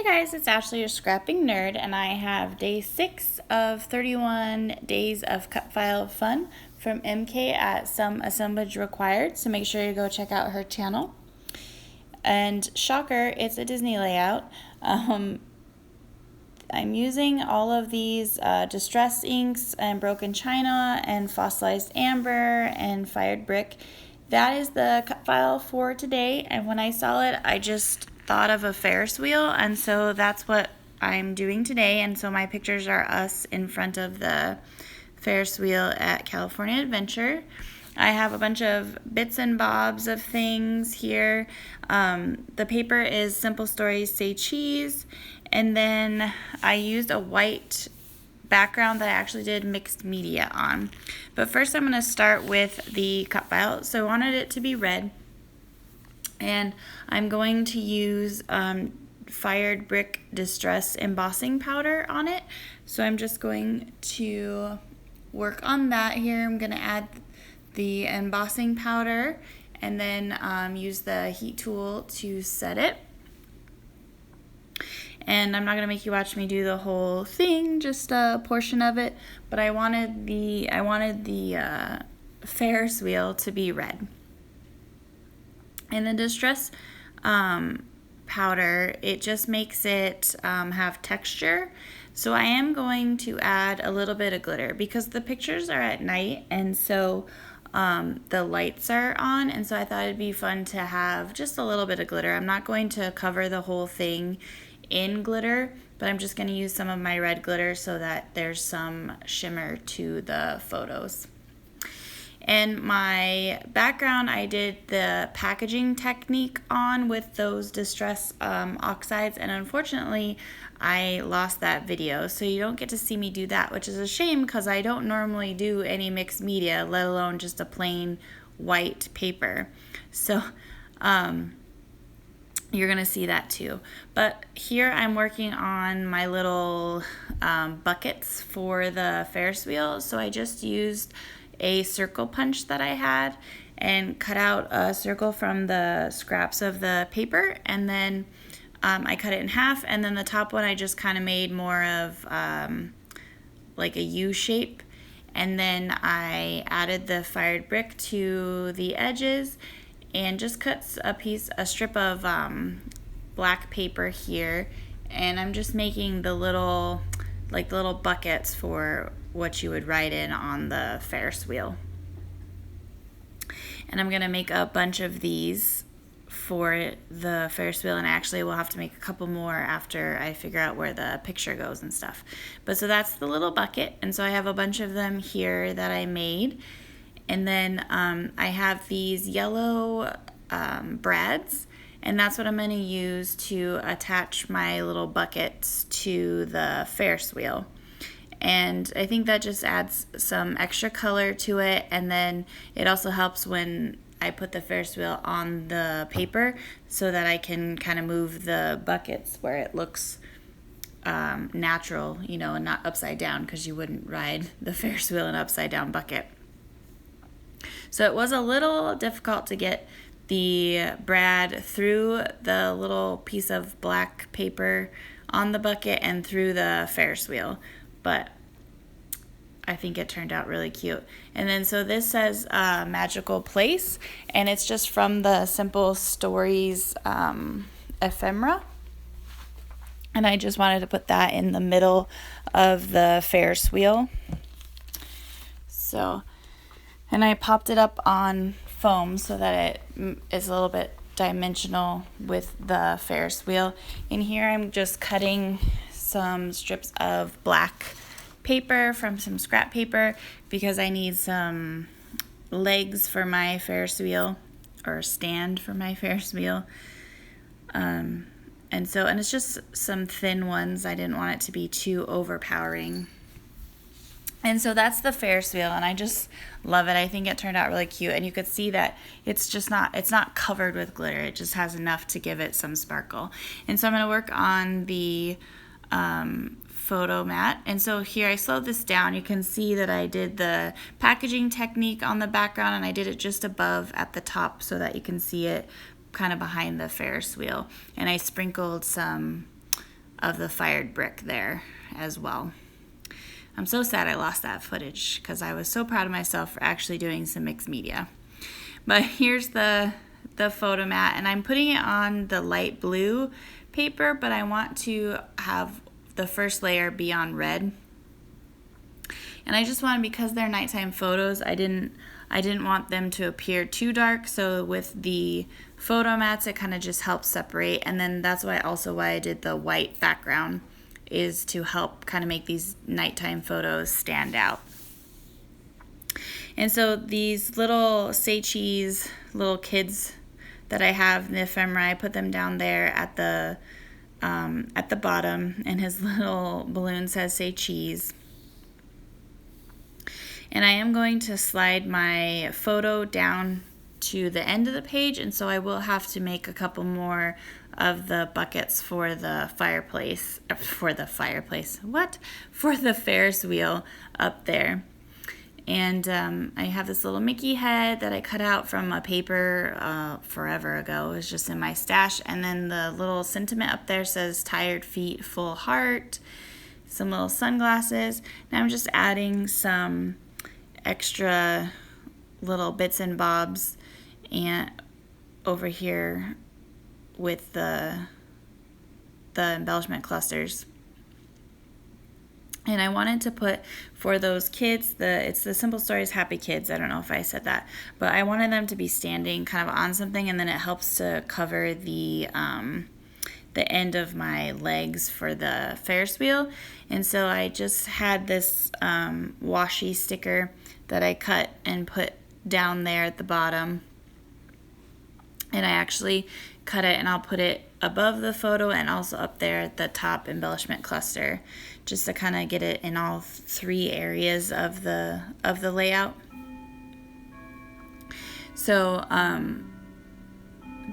guys, it's Ashley, your scrapping nerd, and I have day 6 of 31 days of cut file fun from MK at Some Assemblage Required, so make sure you go check out her channel. And shocker, it's a Disney layout. I'm using all of these distress inks and broken china and fossilized amber and fired brick. That is the cut file for today, and when I saw it, I just thought of a Ferris wheel, and so that's what I'm doing today. And so my pictures are us in front of the Ferris wheel at California Adventure. I have a bunch of bits and bobs of things here. The paper is Simple Stories Say Cheese, and then I used a white background that I actually did mixed media on. But first I'm going to start with the cut file. So I wanted it to be red, and I'm going to use fired brick distress embossing powder on it. So I'm just going to work on that here. I'm going to add the embossing powder and then use the heat tool to set it. And I'm not going to make you watch me do the whole thing, just a portion of it, but I wanted the Ferris wheel to be red. And the distress powder, it just makes it have texture. So I am going to add a little bit of glitter because the pictures are at night, and so the lights are on, and so I thought it'd be fun to have just a little bit of glitter. I'm not going to cover the whole thing in glitter, but I'm just going to use some of my red glitter so that there's some shimmer to the photos. And my background, I did the packaging technique on with those distress oxides, and unfortunately I lost that video, so you don't get to see me do that, which is a shame because I don't normally do any mixed media, let alone just a plain white paper. So you're gonna see that too. But here I'm working on my little buckets for the Ferris wheel. So I just used a circle punch that I had and cut out a circle from the scraps of the paper, and then I cut it in half, and then the top one I just kind of made more of like a U shape, and then I added the fired brick to the edges and just cut a strip of black paper here, and I'm just making the little buckets for what you would write in on the Ferris wheel. And I'm gonna make a bunch of these for the Ferris wheel, and actually we'll have to make a couple more after I figure out where the picture goes and stuff. But so that's the little bucket, and so I have a bunch of them here that I made. And then I have these yellow brads, and that's what I'm going to use to attach my little buckets to the Ferris wheel. And I think that just adds some extra color to it, and then it also helps when I put the Ferris wheel on the paper so that I can kind of move the buckets where it looks natural, you know, and not upside down, because you wouldn't ride the Ferris wheel in an upside down bucket. So it was a little difficult to get the brad through the little piece of black paper on the bucket and through the Ferris wheel, but I think it turned out really cute. And then so this says Magical Place, and it's just from the Simple Stories ephemera. And I just wanted to put that in the middle of the Ferris wheel. So, and I popped it up on foam so that it is a little bit dimensional with the Ferris wheel. In here I'm just cutting some strips of black paper from some scrap paper because I need some legs for my Ferris wheel, or a stand for my Ferris wheel. And it's just some thin ones. I didn't want it to be too overpowering. And so that's the Ferris wheel, and I just love it. I think it turned out really cute, and you could see that it's not covered with glitter. It just has enough to give it some sparkle. And so I'm going to work on the photo mat. And so here I slowed this down. You can see that I did the packaging technique on the background, and I did it just above at the top so that you can see it kind of behind the Ferris wheel. And I sprinkled some of the fired brick there as well. I'm so sad I lost that footage because I was so proud of myself for actually doing some mixed media. But here's the photo mat, and I'm putting it on the light blue paper, but I want to have the first layer be on red. And I just wanted, because they're nighttime photos, I didn't want them to appear too dark, so with the photo mats it kind of just helps separate. And then that's why I did the white background, is to help kind of make these nighttime photos stand out. And so these little say cheese little kids that I have in the ephemera, I put them down there at the bottom, and his little balloon says say cheese. And I am going to slide my photo down to the end of the page, and so I will have to make a couple more of the buckets for the fireplace, for the Ferris wheel up there. And I have this little Mickey head that I cut out from a paper forever ago. It was just in my stash. And then the little sentiment up there says tired feet, full heart. Some little sunglasses. Now I'm just adding some extra little bits and bobs and over here with the embellishment clusters. And I wanted to put, for those kids, it's the Simple Stories Happy Kids. I don't know if I said that, but I wanted them to be standing kind of on something, and then it helps to cover the end of my legs for the Ferris wheel. And so I just had this washi sticker that I cut and put down there at the bottom. And I actually cut it, and I'll put it above the photo and also up there at the top embellishment cluster, just to kind of get it in all three areas of the layout. So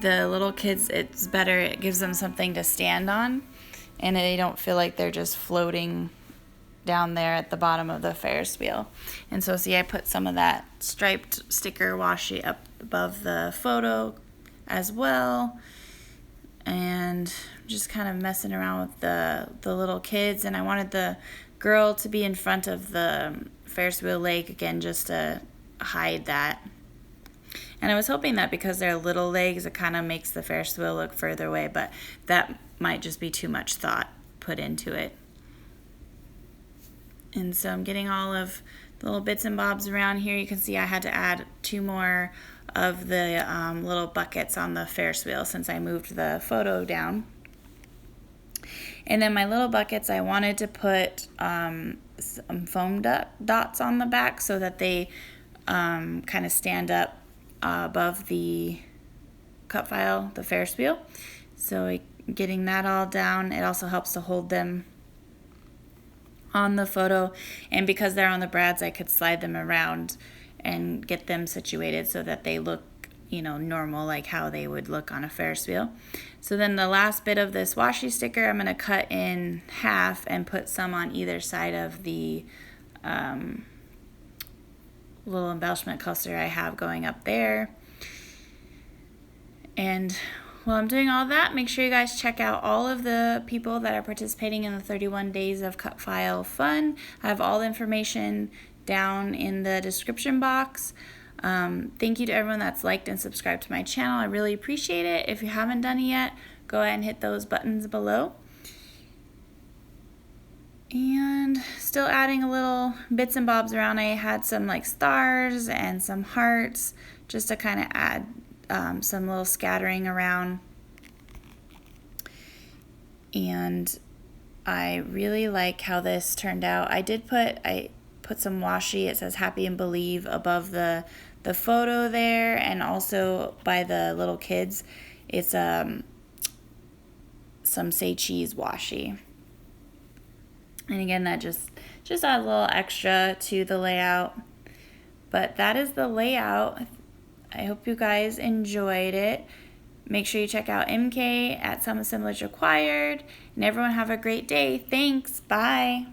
the little kids, it's better, it gives them something to stand on, and they don't feel like they're just floating down there at the bottom of the Ferris wheel. And so see, I put some of that striped sticker washi up above the photo as well, and just kind of messing around with the little kids. And I wanted the girl to be in front of the Ferris wheel leg again, just to hide that. And I was hoping that because they're little legs, it kind of makes the Ferris wheel look further away, but that might just be too much thought put into it. And so I'm getting all of the little bits and bobs around here. You can see I had to add 2 more of the little buckets on the Ferris wheel since I moved the photo down. And then my little buckets, I wanted to put some foam dots on the back so that they kind of stand up above the cut file, the Ferris wheel. So getting that all down, it also helps to hold them on the photo. And because they're on the brads, I could slide them around and get them situated so that they look, normal, like how they would look on a Ferris wheel. So then the last bit of this washi sticker, I'm going to cut in half and put some on either side of the little embellishment cluster I have going up there. And while I'm doing all that, make sure you guys check out all of the people that are participating in the 31 Days of Cut File Fun. I have all the information down in the description box. Thank you to everyone that's liked and subscribed to my channel. I really appreciate it. If you haven't done it yet, go ahead and hit those buttons below. And still adding a little bits and bobs around. I had some like stars and some hearts just to kind of add some little scattering around. And I really like how this turned out. I put some washi, it says happy and believe, above the photo there, and also by the little kids it's some say cheese washi. And again, that just add a little extra to the layout. But that is the layout. I hope you guys enjoyed it. Make sure you check out MK at Some Assemblage Required. And everyone have a great day. Thanks. Bye.